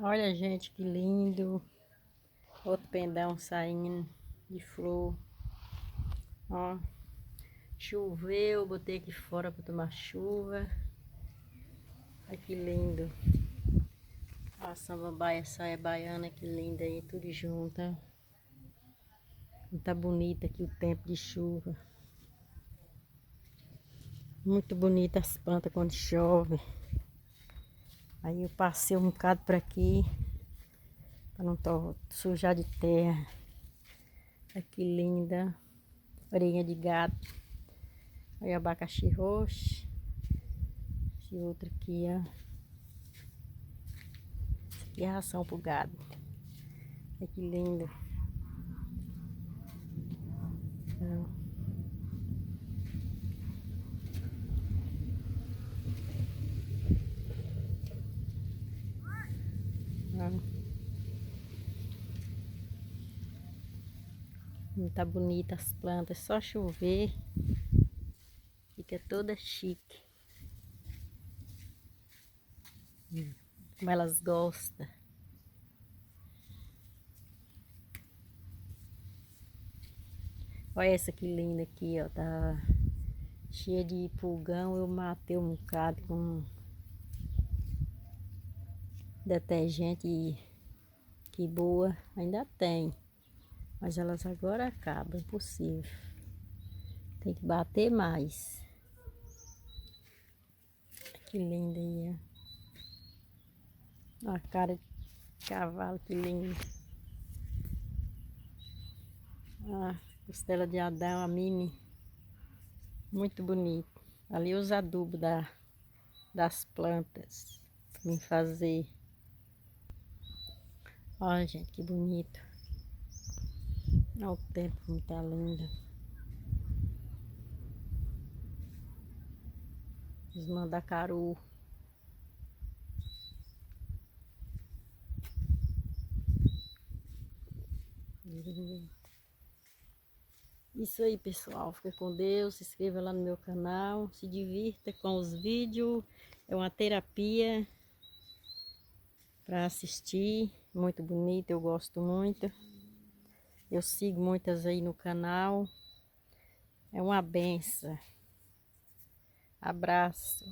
Olha, gente, que lindo. Outro pendão saindo de flor. Ó, choveu, botei aqui fora para tomar chuva. Olha que lindo. A samambaia, saia baiana, que linda aí, tudo junto. Tá bonita aqui o tempo de chuva. Muito bonita as plantas quando chove. Aí eu passei um bocado por aqui para não sujar de terra. Olha que linda. Orelha de gato. Olha o abacaxi roxo. Esse outro aqui, ó. Esse aqui é ração pro gado. Olha que lindo. Tá bonita as plantas, só chover. Fica toda chique. Como elas gostam. Olha essa que linda aqui, ó. Tá cheia de pulgão. Eu matei um bocado com detergente que boa. Ainda tem. Mas elas agora acabam, impossível. Tem que bater mais. Que linda aí, ó. A cara de cavalo, que lindo. A costela de Adão, a Mimi. Muito bonito. Ali os adubos das plantas. Pra mim fazer. Olha, gente, que bonito. Olha o tempo como tá lindo. Os mandacaru. Isso aí, pessoal. Fica com Deus. Se inscreva lá no meu canal. Se divirta com os vídeos. É uma terapia para assistir. Muito bonito. Eu gosto muito. Eu sigo muitas aí no canal. É uma benção. Abraço.